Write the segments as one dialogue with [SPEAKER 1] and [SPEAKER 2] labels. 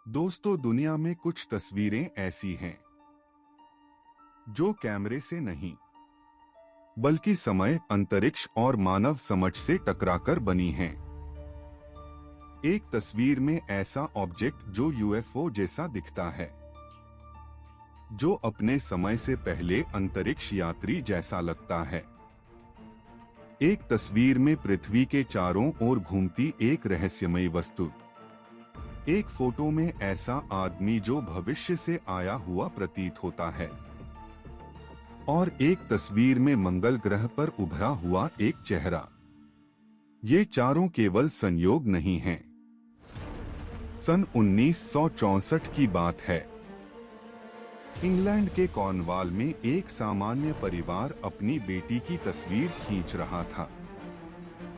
[SPEAKER 1] दोस्तों, दुनिया में कुछ तस्वीरें ऐसी हैं जो कैमरे से नहीं बल्कि समय, अंतरिक्ष और मानव समझ से टकराकर बनी हैं। एक तस्वीर में ऐसा ऑब्जेक्ट जो यूएफओ जैसा दिखता है, जो अपने समय से पहले अंतरिक्ष यात्री जैसा लगता है। एक तस्वीर में पृथ्वी के चारों ओर घूमती एक रहस्यमयी वस्तु। एक फोटो में ऐसा आदमी जो भविष्य से आया हुआ प्रतीत होता है, और एक तस्वीर में मंगल ग्रह पर उभरा हुआ एक चेहरा। ये चारों केवल संयोग नहीं हैं। सन 1964 की बात है। इंग्लैंड के कॉर्नवाल में एक सामान्य परिवार अपनी बेटी की तस्वीर खींच रहा था।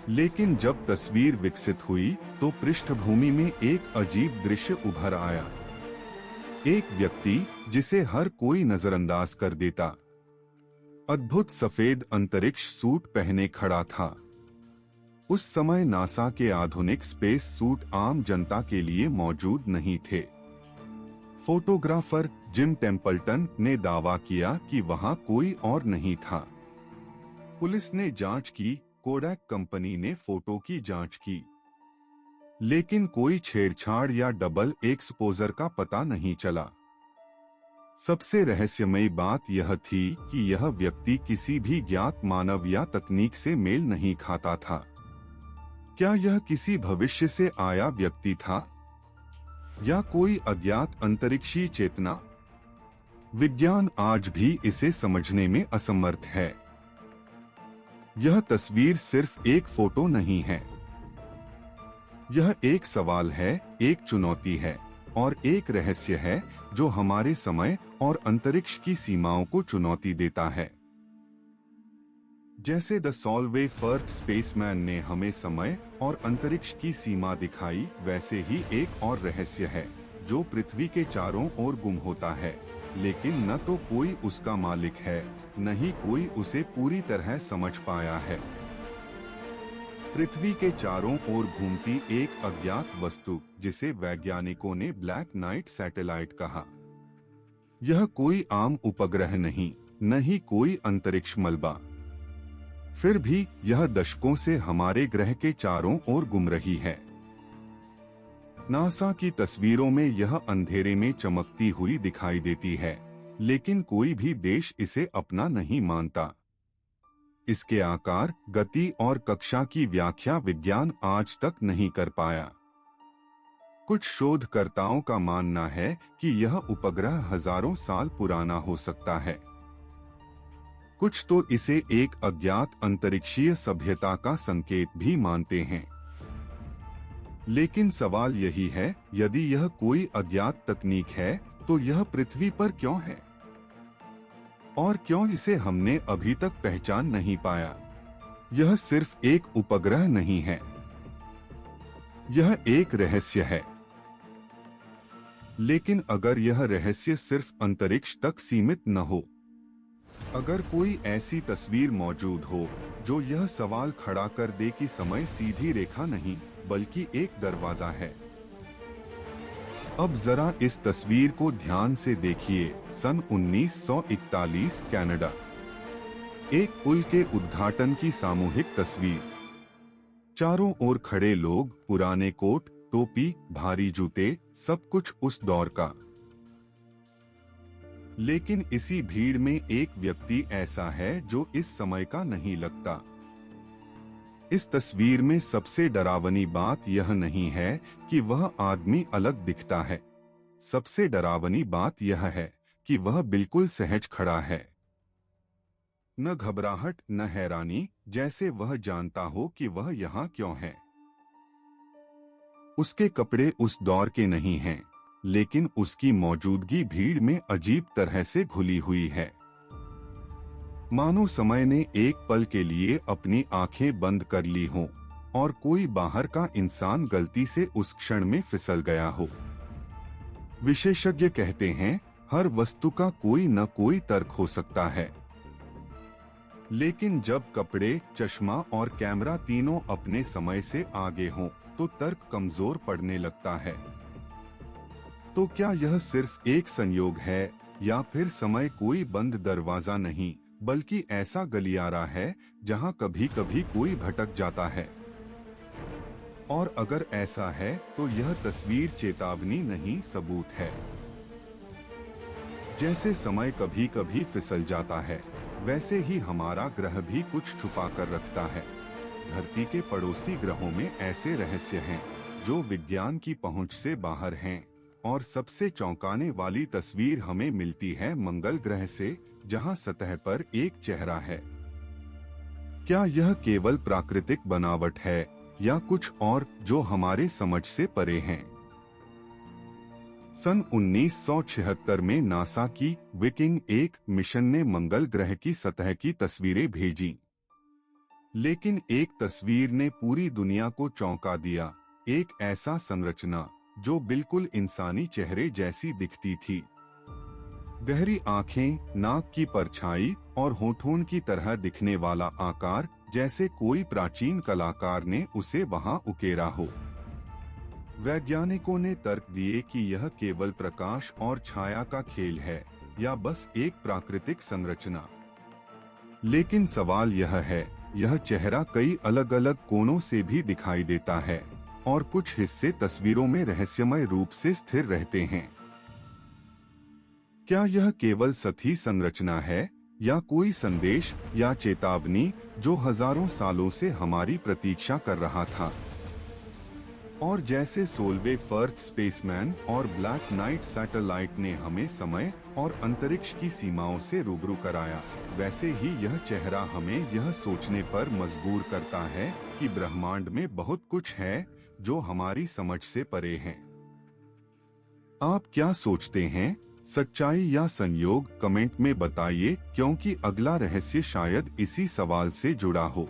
[SPEAKER 1] लेकिन जब तस्वीर विकसित हुई तो पृष्ठभूमि में एक अजीब दृश्य उभर आया। एक व्यक्ति जिसे हर कोई नजरअंदाज कर देता, अद्भुत सफेद अंतरिक्ष सूट पहने खड़ा था। उस समय नासा के आधुनिक स्पेस सूट आम जनता के लिए मौजूद नहीं थे। फोटोग्राफर जिम टेम्पल्टन ने दावा किया कि वहां कोई और नहीं था। पुलिस ने जांच की, कोडैक कंपनी ने फोटो की जांच की, लेकिन कोई छेड़छाड़ या डबल एक्सपोजर का पता नहीं चला। सबसे रहस्यमयी बात यह थी कि यह व्यक्ति किसी भी ज्ञात मानव या तकनीक से मेल नहीं खाता था। क्या यह किसी भविष्य से आया व्यक्ति था, या कोई अज्ञात अंतरिक्षीय चेतना? विज्ञान आज भी इसे समझने में असमर्थ है। यह तस्वीर सिर्फ एक फोटो नहीं है। यह एक सवाल है, एक चुनौती है, और एक रहस्य है जो हमारे समय और अंतरिक्ष की सीमाओं को चुनौती देता है। जैसे द सॉल्वे फर्थ स्पेसमैन ने हमें समय और अंतरिक्ष की सीमा दिखाई, वैसे ही एक और रहस्य है जो पृथ्वी के चारों ओर गुम होता है, लेकिन न तो कोई उसका मालिक है, न ही कोई उसे पूरी तरह समझ पाया है। पृथ्वी के चारों ओर घूमती एक अज्ञात वस्तु, जिसे वैज्ञानिकों ने ब्लैक नाइट सैटेलाइट कहा। यह कोई आम उपग्रह नहीं, न ही कोई अंतरिक्ष मलबा। फिर भी यह दशकों से हमारे ग्रह के चारों ओर घूम रही है। नासा की तस्वीरों में यह अंधेरे में चमकती हुई दिखाई देती है, लेकिन कोई भी देश इसे अपना नहीं मानता। इसके आकार, गति और कक्षा की व्याख्या विज्ञान आज तक नहीं कर पाया। कुछ शोधकर्ताओं का मानना है कि यह उपग्रह हजारों साल पुराना हो सकता है। कुछ तो इसे एक अज्ञात अंतरिक्षीय सभ्यता का संकेत भी मानते हैं। लेकिन सवाल यही है, यदि यह कोई अज्ञात तकनीक है तो यह पृथ्वी पर क्यों है, और क्यों इसे हमने अभी तक पहचान नहीं पाया? यह सिर्फ एक उपग्रह नहीं है, यह एक रहस्य है। लेकिन अगर यह रहस्य सिर्फ अंतरिक्ष तक सीमित न हो, अगर कोई ऐसी तस्वीर मौजूद हो जो यह सवाल खड़ा कर दे कि समय सीधी रेखा नहीं बल्कि एक दरवाजा है। अब जरा इस तस्वीर को ध्यान से देखिए। सन 1941 कनाडा। एक पुल के उद्घाटन की सामूहिक तस्वीर। चारों ओर खड़े लोग, पुराने कोट, टोपी, भारी जूते, सब कुछ उस दौर का। लेकिन इसी भीड़ में एक व्यक्ति ऐसा है जो इस समय का नहीं लगता। इस तस्वीर में सबसे डरावनी बात यह नहीं है कि वह आदमी अलग दिखता है। सबसे डरावनी बात यह है कि वह बिल्कुल सहज खड़ा है। न घबराहट, न हैरानी, जैसे वह जानता हो कि वह यहाँ क्यों है। उसके कपड़े उस दौर के नहीं हैं, लेकिन उसकी मौजूदगी भीड़ में अजीब तरह से घुली हुई है। मानो समय ने एक पल के लिए अपनी आंखें बंद कर ली हों और कोई बाहर का इंसान गलती से उस क्षण में फिसल गया हो। विशेषज्ञ कहते हैं, हर वस्तु का कोई न कोई तर्क हो सकता है, लेकिन जब कपड़े, चश्मा और कैमरा तीनों अपने समय से आगे हों, तो तर्क कमजोर पड़ने लगता है। तो क्या यह सिर्फ एक संयोग है या फिर समय कोई बंद दरवाजा नहीं बल्कि ऐसा गलियारा है जहां कभी कभी कोई भटक जाता है? और अगर ऐसा है तो यह तस्वीर चेतावनी नहीं सबूत है। जैसे समय कभी कभी फिसल जाता है, वैसे ही हमारा ग्रह भी कुछ छुपा कर रखता है। धरती के पड़ोसी ग्रहों में ऐसे रहस्य हैं जो विज्ञान की पहुंच से बाहर हैं। और सबसे चौंकाने वाली तस्वीर हमें मिलती है मंगल ग्रह से, जहां सतह पर एक चेहरा है। क्या यह केवल प्राकृतिक बनावट है या कुछ और जो हमारे समझ से परे हैं? सन 1976 में नासा की विकिंग 1 मिशन ने मंगल ग्रह की सतह की तस्वीरें भेजी, लेकिन एक तस्वीर ने पूरी दुनिया को चौंका दिया। एक ऐसा संरचना जो बिल्कुल इंसानी चेहरे जैसी दिखती थी। गहरी आंखें, नाक की परछाई और होठों की तरह दिखने वाला आकार, जैसे कोई प्राचीन कलाकार ने उसे वहां उकेरा हो। वैज्ञानिकों ने तर्क दिए कि यह केवल प्रकाश और छाया का खेल है या बस एक प्राकृतिक संरचना। लेकिन सवाल यह है, यह चेहरा कई अलग अलग कोणों से भी दिखाई देता है और कुछ हिस्से तस्वीरों में रहस्यमय रूप से स्थिर रहते हैं। क्या यह केवल सतही संरचना है या कोई संदेश या चेतावनी जो हजारों सालों से हमारी प्रतीक्षा कर रहा था? और जैसे सोलवे फर्थ स्पेसमैन और ब्लैक नाइट सैटेलाइट ने हमें समय और अंतरिक्ष की सीमाओं से रूबरू कराया, वैसे ही यह चेहरा हमें यह सोचने पर मजबूर करता है कि ब्रह्मांड में बहुत कुछ है जो हमारी समझ से परे है। आप क्या सोचते हैं, सच्चाई या संयोग? कमेंट में बताइए, क्योंकि अगला रहस्य शायद इसी सवाल से जुड़ा हो।